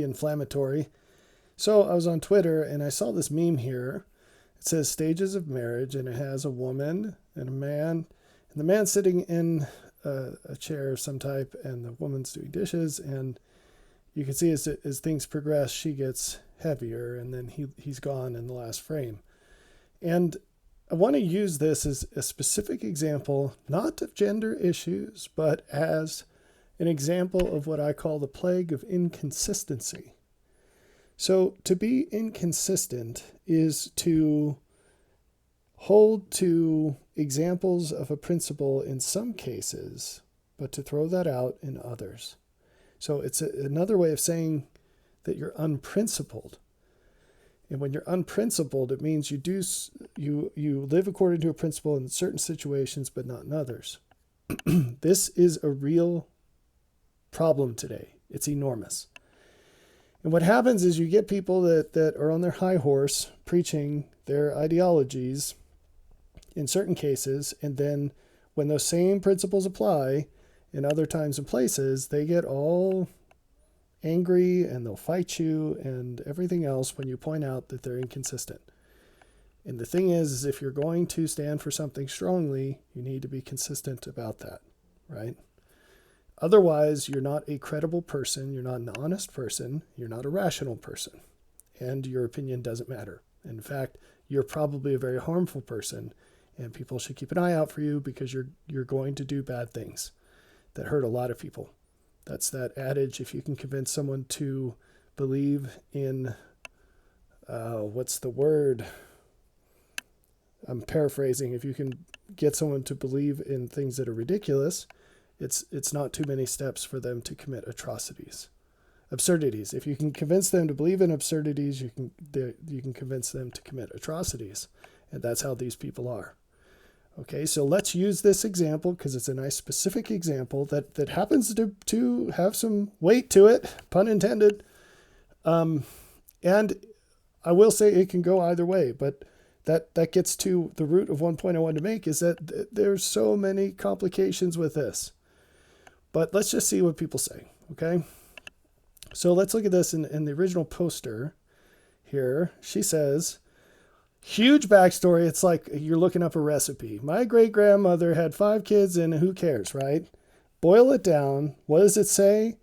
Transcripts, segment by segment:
inflammatory. So I was on Twitter and I saw this meme here. It says stages of marriage, and it has a woman and a man, and the man's sitting in a chair of some type, and the woman's doing dishes. And you can see as things progress, she gets heavier, and then he's gone in the last frame. And I want to use this as a specific example, not of gender issues, but as an example of what I call the plague of inconsistency. So to be inconsistent is to hold to examples of a principle in some cases, but to throw that out in others. So it's another way of saying that you're unprincipled. And when you're unprincipled, it means you live according to a principle in certain situations, but not in others. This is a real problem today. It's enormous. And what happens is you get people that are on their high horse preaching their ideologies in certain cases, and then when those same principles apply in other times and places, they get all angry and they'll fight you and everything else when you point out that they're inconsistent. And the thing is if you're going to stand for something strongly, you need to be consistent about that, right? Otherwise, you're not a credible person, you're not an honest person, you're not a rational person, and your opinion doesn't matter. In fact, you're probably a very harmful person, and people should keep an eye out for you because you're going to do bad things that hurt a lot of people. That's that adage, if you can convince someone to believe in, what's the word? I'm paraphrasing. If you can get someone to believe in things that are ridiculous, it's not too many steps for them to commit absurdities. If you can convince them to believe in absurdities, you can convince them to commit atrocities. And that's how these people are. Okay, so let's use this example because it's a nice specific example that happens to have some weight to it, pun intended. And I will say it can go either way, but that gets to the root of one point I wanted to make, is that there's so many complications with this. But let's just see what people say, okay? So let's look at this in the original poster here. She says, huge backstory. It's like you're looking up a recipe. My great-grandmother had 5 kids, and who cares, right? Boil it down. What does it say?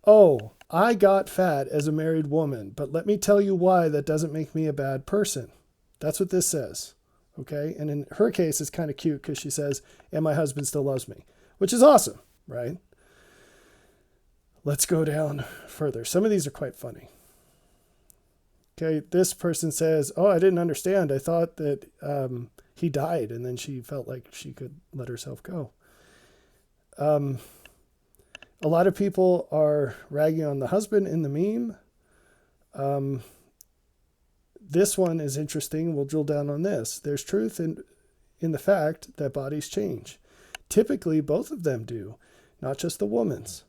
Oh, I got fat as a married woman, but let me tell you why that doesn't make me a bad person. That's what this says, okay? And in her case, it's kind of cute because she says, and my husband still loves me, which is awesome, right? Let's go down further. Some of these are quite funny. Okay, this person says, oh, I didn't understand. I thought that he died, and then she felt like she could let herself go. A lot of people are ragging on the husband in the meme. This one is interesting. We'll drill down on this. There's truth in the fact that bodies change. Typically, both of them do, not just the woman's.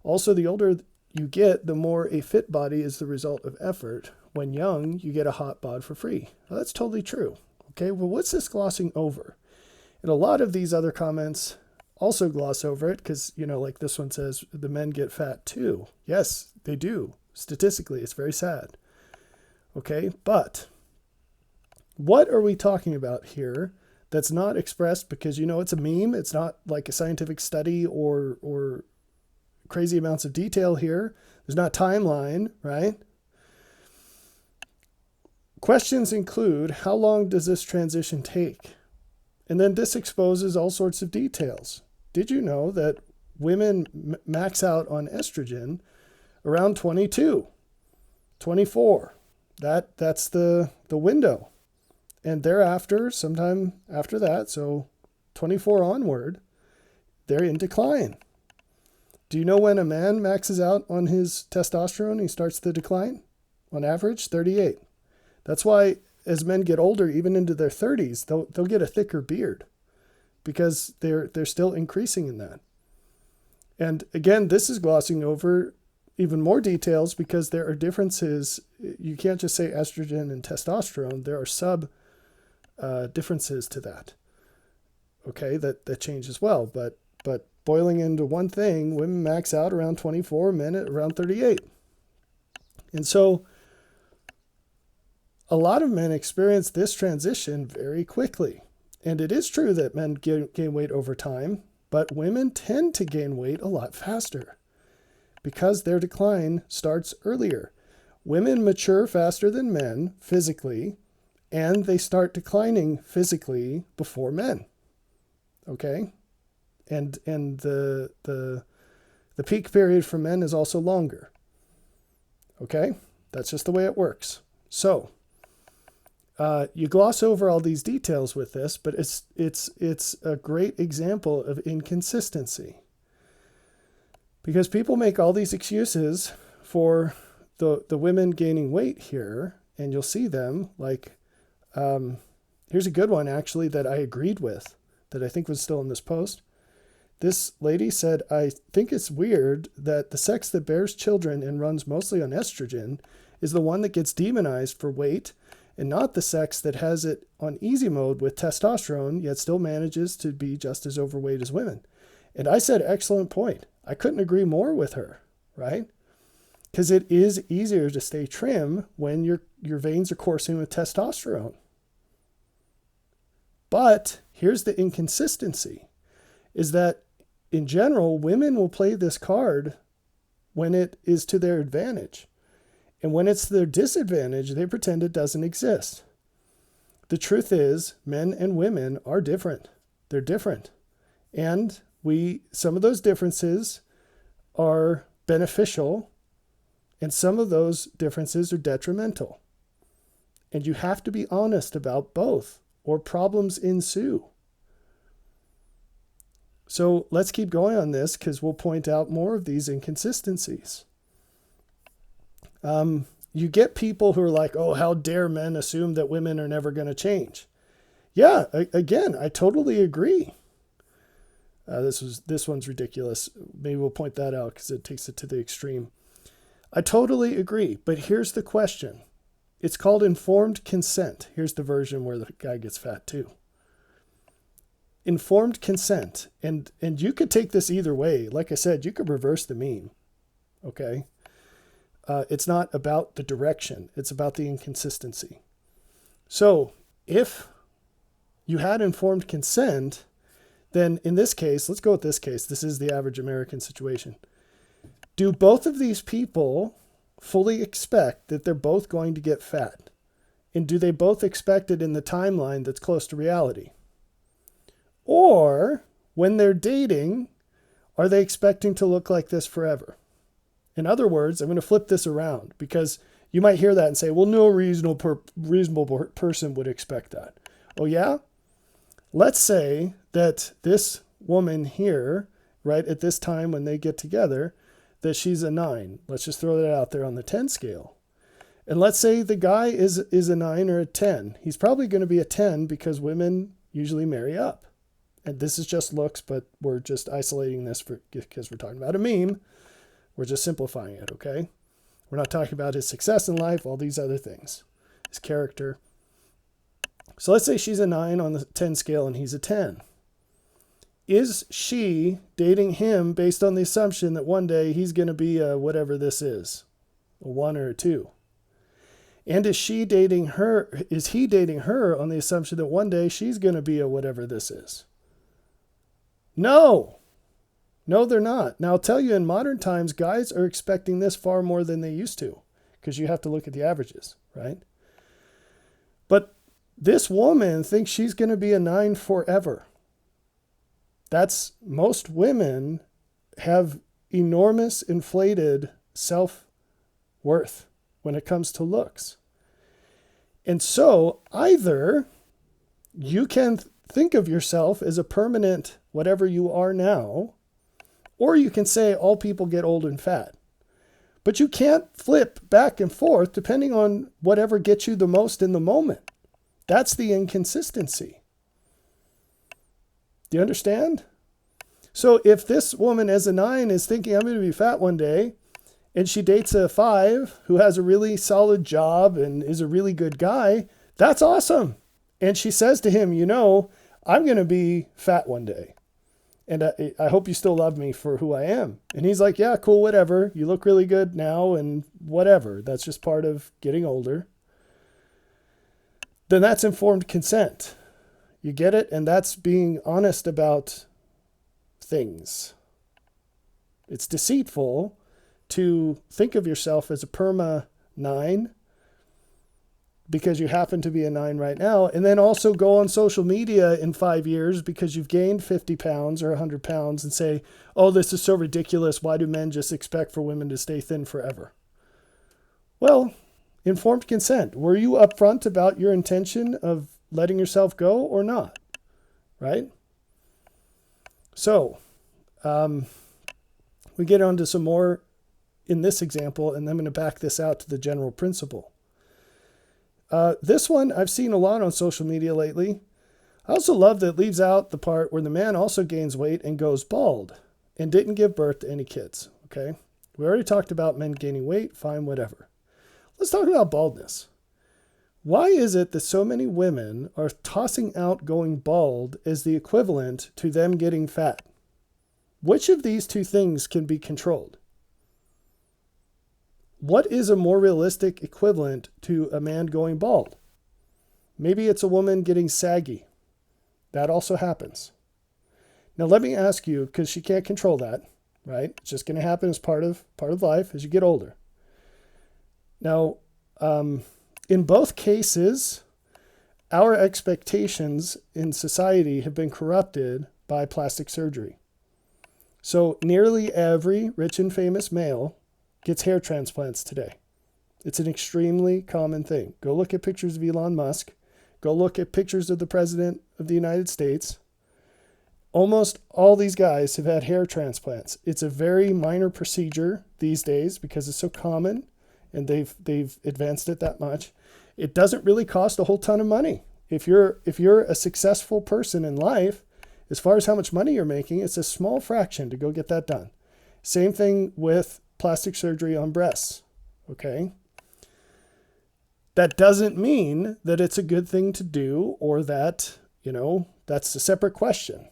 Also, the older you get, the more a fit body is the result of effort. When young, you get a hot bod for free. Well, that's totally true. Okay, well, what's this glossing over? And a lot of these other comments also gloss over it because, like this one says, the men get fat too. Yes, they do. Statistically, it's very sad. Okay, but what are we talking about here that's not expressed because, it's a meme. It's not like a scientific study or crazy amounts of detail here. There's not timeline, right? Questions include, how long does this transition take? And then this exposes all sorts of details. Did you know that women max out on estrogen around 22, 24? That's the window. And thereafter, sometime after that, so 24 onward, they're in decline. Do you know when a man maxes out on his testosterone, he starts the decline? On average, 38. That's why as men get older, even into their 30s, they'll get a thicker beard because they're still increasing in that. And again, this is glossing over even more details because there are differences. You can't just say estrogen and testosterone. There are sub differences to that. Okay, that change as well. But boiling into one thing, women max out around 24, men at around 38. And so a lot of men experience this transition very quickly. And it is true that men gain weight over time, but women tend to gain weight a lot faster because their decline starts earlier. Women mature faster than men physically, and they start declining physically before men. Okay? And the peak period for men is also longer. Okay? That's just the way it works. So, you gloss over all these details with this, but it's a great example of inconsistency. Because people make all these excuses for the women gaining weight here, and you'll see them like, here's a good one actually that I agreed with, that I think was still in this post. This lady said, I think it's weird that the sex that bears children and runs mostly on estrogen is the one that gets demonized for weight, and not the sex that has it on easy mode with testosterone, yet still manages to be just as overweight as women. And I said, excellent point. I couldn't agree more with her, right? Because it is easier to stay trim when your veins are coursing with testosterone. But here's the inconsistency, is that in general, women will play this card when it is to their advantage. And when it's their disadvantage, they pretend it doesn't exist. The truth is, men and women are different. They're different. And some of those differences are beneficial, and some of those differences are detrimental. And you have to be honest about both, or problems ensue. So let's keep going on this, because we'll point out more of these inconsistencies. You get people who are like, oh, how dare men assume that women are never going to change? Yeah, again, I totally agree. This one's ridiculous. Maybe we'll point that out because it takes it to the extreme. I totally agree, but here's the question. It's called informed consent. Here's the version where the guy gets fat too. Informed consent. And you could take this either way. Like I said, you could reverse the meme. Okay? It's not about the direction. It's about the inconsistency. So if you had informed consent, then in this case, let's go with this case. This is the average American situation. Do both of these people fully expect that they're both going to get fat? And do they both expect it in the timeline that's close to reality? Or when they're dating, are they expecting to look like this forever? In other words, I'm going to flip this around, because you might hear that and say, well, no reasonable person would expect that. Oh, yeah? Let's say that this woman here, right at this time when they get together, that she's a 9. Let's just throw that out there on the 10 scale. And let's say the guy is a 9 or a 10. He's probably going to be a 10 because women usually marry up. And this is just looks, but we're just isolating this because we're talking about a meme. We're just simplifying it, okay? We're not talking about his success in life, all these other things, his character. So let's say she's a 9 on the 10 scale and he's a 10. Is she dating him based on the assumption that one day he's going to be a whatever this is, a 1 or a 2? And is he dating her on the assumption that one day she's going to be a whatever this is? No, they're not. Now, I'll tell you, in modern times, guys are expecting this far more than they used to, because you have to look at the averages, right? But this woman thinks she's going to be a 9 forever. Most women have enormous inflated self-worth when it comes to looks. And so either you can think of yourself as a permanent whatever you are now, or you can say all people get old and fat. But you can't flip back and forth depending on whatever gets you the most in the moment. That's the inconsistency. Do you understand? So if this woman as a 9 is thinking I'm going to be fat one day, and she dates a 5 who has a really solid job and is a really good guy, that's awesome. And she says to him, I'm going to be fat one day. And I hope you still love me for who I am. And he's like, yeah, cool, whatever. You look really good now and whatever. That's just part of getting older. Then that's informed consent. You get it? And that's being honest about things. It's deceitful to think of yourself as a perma 9 because you happen to be a 9 right now, and then also go on social media in 5 years because you've gained 50 pounds or 100 pounds and say, oh, this is so ridiculous. Why do men just expect for women to stay thin forever? Well, informed consent. Were you upfront about your intention of letting yourself go or not? Right? So, we get on to some more in this example, and I'm going to back this out to the general principle. This one I've seen a lot on social media lately. I also love that it leaves out the part where the man also gains weight and goes bald and didn't give birth to any kids. Okay. We already talked about men gaining weight. Fine, whatever. Let's talk about baldness. Why is it that so many women are tossing out going bald as the equivalent to them getting fat? Which of these two things can be controlled? What is a more realistic equivalent to a man going bald? Maybe it's a woman getting saggy. That also happens. Now let me ask you, because she can't control that, right? It's just going to happen as part of life as you get older. Now, in both cases, our expectations in society have been corrupted by plastic surgery. So nearly every rich and famous male gets hair transplants today. It's an extremely common thing. Go look at pictures of Elon Musk. Go look at pictures of the President of the United States. Almost all these guys have had hair transplants. It's a very minor procedure these days because it's so common and they've advanced it that much. It doesn't really cost a whole ton of money. If you're a successful person in life, as far as how much money you're making, it's a small fraction to go get that done. Same thing with plastic surgery on breasts. Okay. That doesn't mean that it's a good thing to do or that, that's a separate question.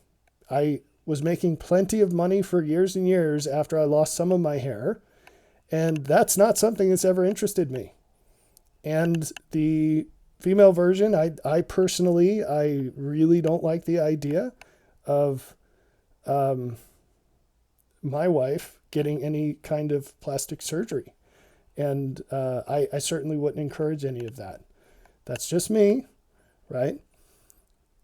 I was making plenty of money for years and years after I lost some of my hair, and that's not something that's ever interested me. And the female version, I personally, I really don't like the idea of my wife getting any kind of plastic surgery. And I certainly wouldn't encourage any of that. That's just me, right?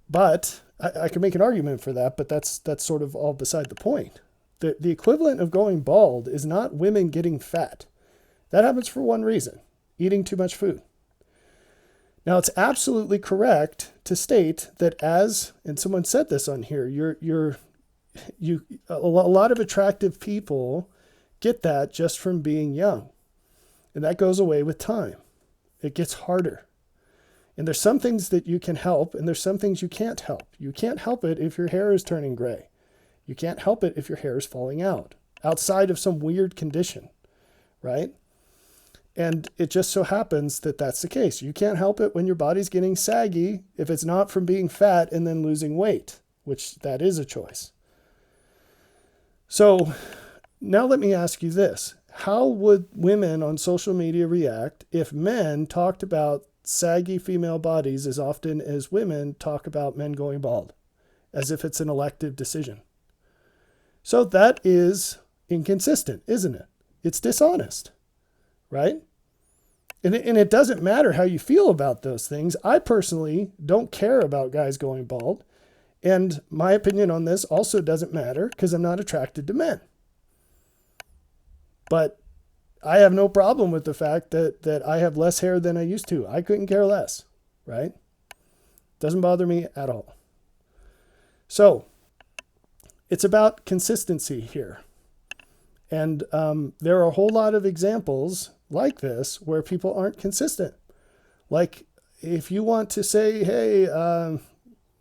But I can make an argument for that, but that's sort of all beside the point. The equivalent of going bald is not women getting fat. That happens for one reason: eating too much food. Now, it's absolutely correct to state that and someone said this on here, a lot of attractive people get that just from being young. And that goes away with time. It gets harder. And there's some things that you can help, and there's some things you can't help. You can't help it if your hair is turning gray. You can't help it if your hair is falling out, outside of some weird condition, right? And it just so happens that that's the case. You can't help it when your body's getting saggy if it's not from being fat and then losing weight, which that is a choice. So now let me ask you this. How would women on social media react if men talked about saggy female bodies as often as women talk about men going bald, as if it's an elective decision? So that is inconsistent, isn't it? It's dishonest, right? And it doesn't matter how you feel about those things. I personally don't care about guys going bald. And my opinion on this also doesn't matter because I'm not attracted to men. But I have no problem with the fact that I have less hair than I used to. I couldn't care less, right? Doesn't bother me at all. So it's about consistency here. And there are a whole lot of examples like this where people aren't consistent. Like if you want to say, hey,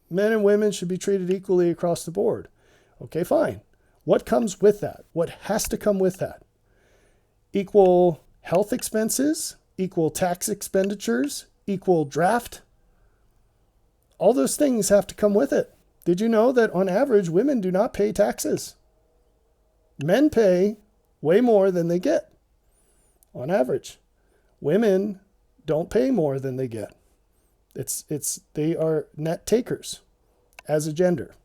men and women should be treated equally across the board. Okay, fine. What comes with that? What has to come with that? Equal health expenses, equal tax expenditures, equal draft. All those things have to come with it. Did you know that on average, women do not pay taxes? Men pay way more than they get. On average, women don't pay more than they get. They are net takers as a gender.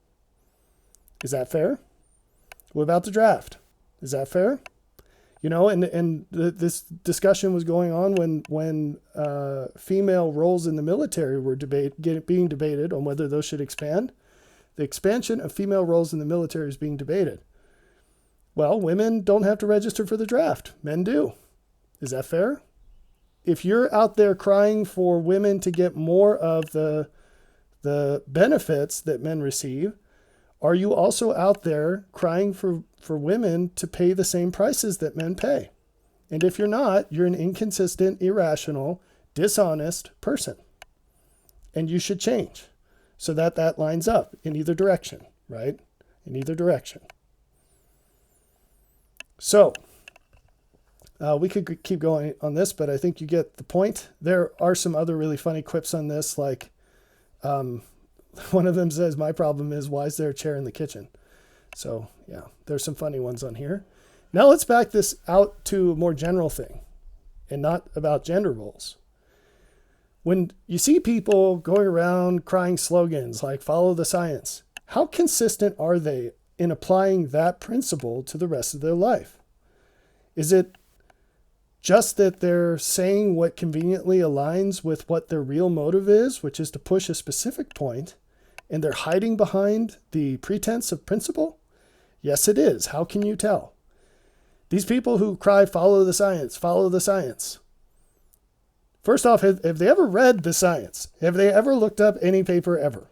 Is that fair? What about the draft? Is that fair? This discussion was going on when female roles in the military were being debated on whether those should expand. The expansion of female roles in the military is being debated. Well, women don't have to register for the draft. Men do. Is that fair? If you're out there crying for women to get more of the benefits that men receive, are you also out there crying for women to pay the same prices that men pay? And if you're not, you're an inconsistent, irrational, dishonest person. And you should change so that lines up in either direction, right? In either direction. So, we could keep going on this, but I think you get the point. There are some other really funny quips on this, like one of them says, my problem is, why is there a chair in the kitchen? So, yeah, there's some funny ones on here. Now let's back this out to a more general thing and not about gender roles. When you see people going around crying slogans like follow the science, how consistent are they in applying that principle to the rest of their life? Is it just that they're saying what conveniently aligns with what their real motive is, which is to push a specific point, and they're hiding behind the pretense of principle? Yes, it is. How can you tell? These people who cry, follow the science, follow the science. First off, have they ever read the science? Have they ever looked up any paper ever?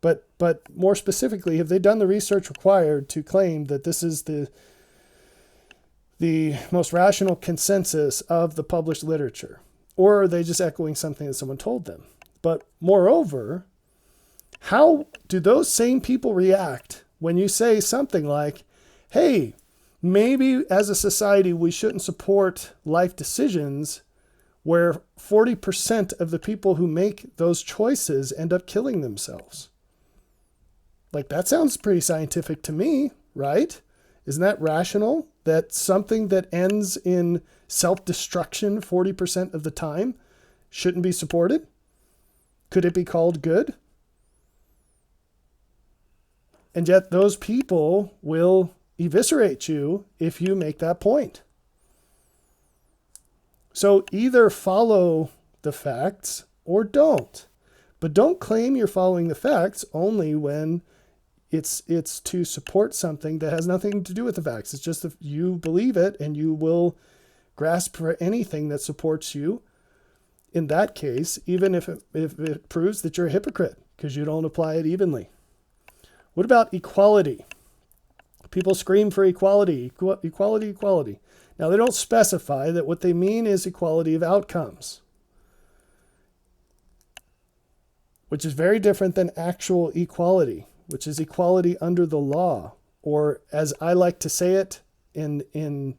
But more specifically, have they done the research required to claim that this is the most rational consensus of the published literature? Or are they just echoing something that someone told them? But moreover, how do those same people react when you say something like, hey, maybe as a society we shouldn't support life decisions where 40% of the people who make those choices end up killing themselves? Like, that sounds pretty scientific to me, right? Isn't that rational? That something that ends in self-destruction 40% of the time shouldn't be supported? Could it be called good? And yet those people will eviscerate you if you make that point. So either follow the facts or don't. But don't claim you're following the facts only when it's to support something that has nothing to do with the facts. It's just if you believe it and you will grasp for anything that supports you. In that case, even if it proves that you're a hypocrite because you don't apply it evenly. What about equality? People scream for equality, equality, equality. Now, they don't specify that what they mean is equality of outcomes, which is very different than actual equality, which is equality under the law, or as I like to say it in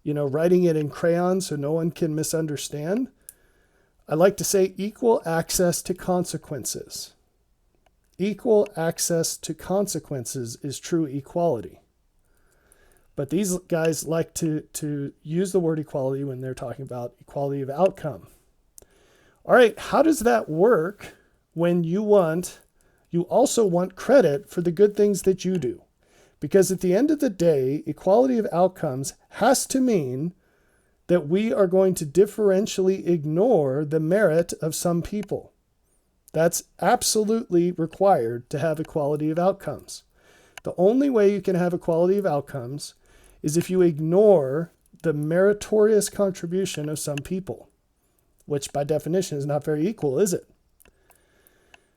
writing it in crayon so no one can misunderstand, I like to say equal access to consequences. Equal access to consequences is true equality. But these guys like to use the word equality when they're talking about equality of outcome. All right, how does that work when you also want credit for the good things that you do? Because at the end of the day, equality of outcomes has to mean that we are going to differentially ignore the merit of some people. That's absolutely required to have equality of outcomes. The only way you can have equality of outcomes is if you ignore the meritorious contribution of some people, which by definition is not very equal, is it?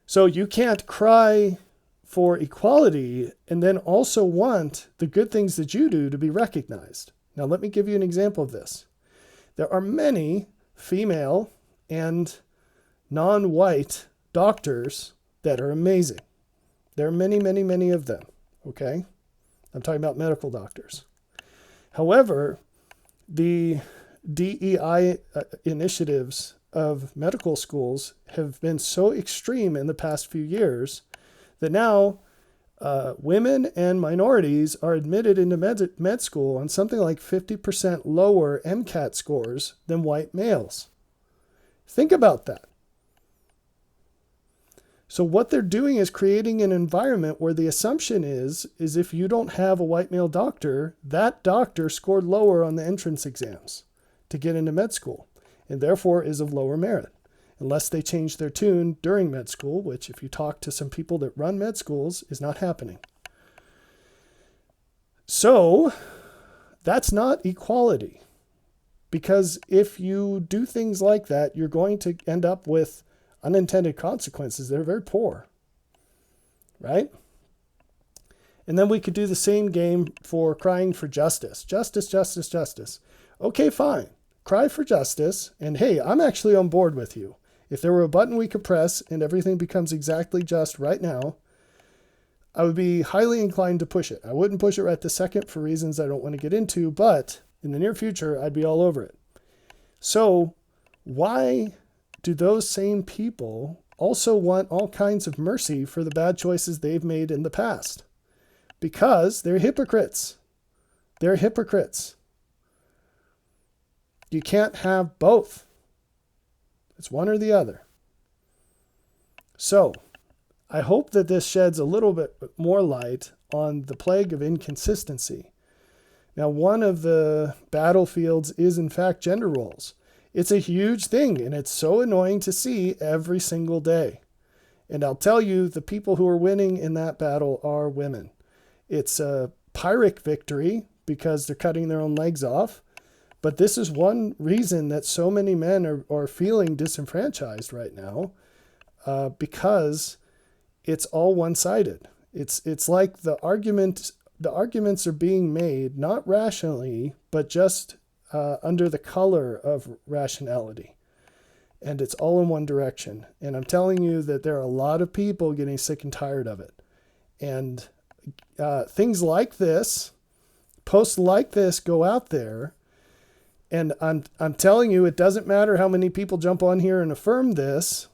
So you can't cry for equality and then also want the good things that you do to be recognized. Now, let me give you an example of this. There are many female and non-white doctors that are amazing. There are many, many, many of them, okay? I'm talking about medical doctors. However, the DEI initiatives of medical schools have been so extreme in the past few years that now Women and minorities are admitted into med school on something like 50% lower MCAT scores than white males. Think about that. So what they're doing is creating an environment where the assumption is if you don't have a white male doctor, that doctor scored lower on the entrance exams to get into med school, and therefore is of lower merit, unless they change their tune during med school, which if you talk to some people that run med schools is not happening. So that's not equality, because if you do things like that, you're going to end up with unintended consequences that are very poor, right? And then we could do the same game for crying for justice. Justice, justice, justice. Okay, fine. Cry for justice. And hey, I'm actually on board with you. If there were a button we could press and everything becomes exactly just right now, I would be highly inclined to push it. I wouldn't push it right this second for reasons I don't want to get into, but in the near future, I'd be all over it. So why do those same people also want all kinds of mercy for the bad choices they've made in the past? Because they're hypocrites. They're hypocrites. You can't have both. It's one or the other. So, I hope that this sheds a little bit more light on the plague of inconsistency. Now, one of the battlefields is, in fact, gender roles. It's a huge thing, and it's so annoying to see every single day. And I'll tell you, the people who are winning in that battle are women. It's a Pyrrhic victory because they're cutting their own legs off. But this is one reason that so many men are feeling disenfranchised right now, because it's all one-sided. It's like the arguments are being made not rationally, but just under the color of rationality. And it's all in one direction. And I'm telling you that there are a lot of people getting sick and tired of it. And things like this, posts like this go out there. And I'm telling you, it doesn't matter how many people jump on here and affirm this.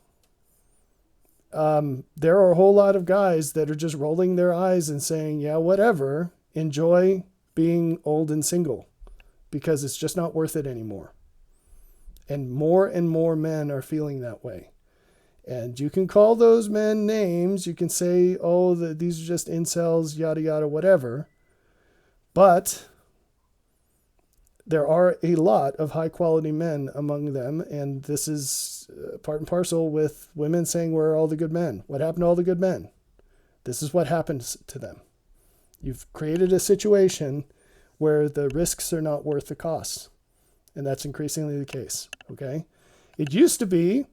There are a whole lot of guys that are just rolling their eyes and saying, yeah, whatever, enjoy being old and single, because it's just not worth it anymore. And more men are feeling that way. And you can call those men names. You can say, oh, these are just incels, yada, yada, whatever. But there are a lot of high quality men among them. And this is part and parcel with women saying, where are all the good men? What happened to all the good men? This is what happens to them. You've created a situation where the risks are not worth the costs. And that's increasingly the case, okay? It used to be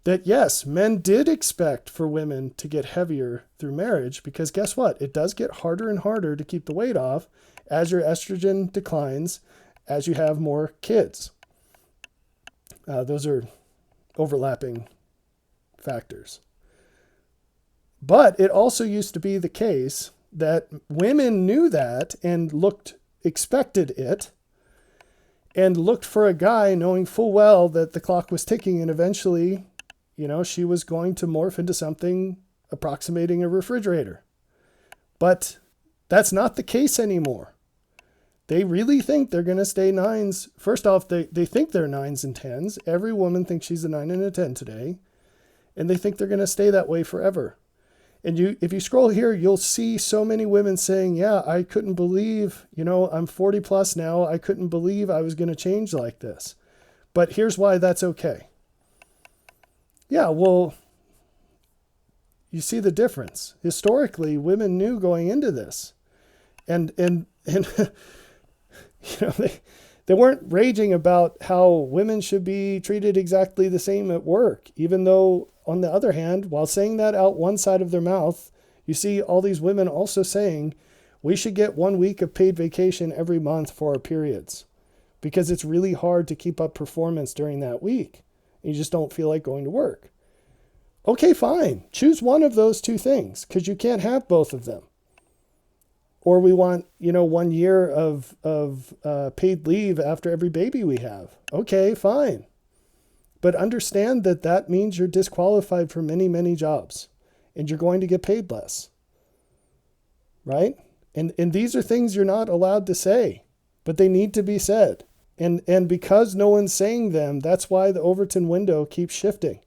that, yes, men did expect for women to get heavier through marriage, because guess what? It does get harder and harder to keep the weight off as your estrogen declines, as you have more kids. Those are overlapping factors. But it also used to be the case that women knew that and expected it, and looked for a guy knowing full well that the clock was ticking, and eventually, she was going to morph into something approximating a refrigerator. But that's not the case anymore. They really think they're going to stay nines. First off, they think they're nines and tens. Every woman thinks she's a 9 and a 10 today. And they think they're going to stay that way forever. And if you scroll here, you'll see so many women saying, yeah, I couldn't believe, I'm 40 plus now. I couldn't believe I was going to change like this. But here's why that's okay. Yeah, well, you see the difference. Historically, women knew going into this. And they weren't raging about how women should be treated exactly the same at work, even though, on the other hand, while saying that out one side of their mouth, you see all these women also saying we should get 1 week of paid vacation every month for our periods, because it's really hard to keep up performance during that week. You just don't feel like going to work. Okay, fine. Choose one of those two things, because you can't have both of them. Or we want, 1 year of paid leave after every baby we have. Okay, fine. But understand that means you're disqualified for many, many jobs, and you're going to get paid less. right? And these are things you're not allowed to say, but they need to be said. And because no one's saying them, that's why the Overton window keeps shifting.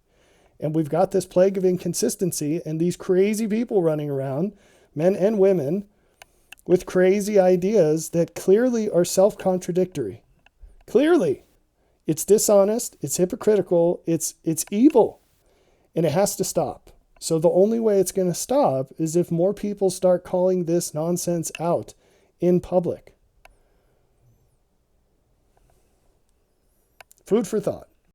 And we've got this plague of inconsistency and these crazy people running around, men and women, with crazy ideas that clearly are self-contradictory. Clearly. It's dishonest, it's hypocritical, it's evil, and it has to stop. So the only way it's going to stop is if more people start calling this nonsense out in public. Food for thought.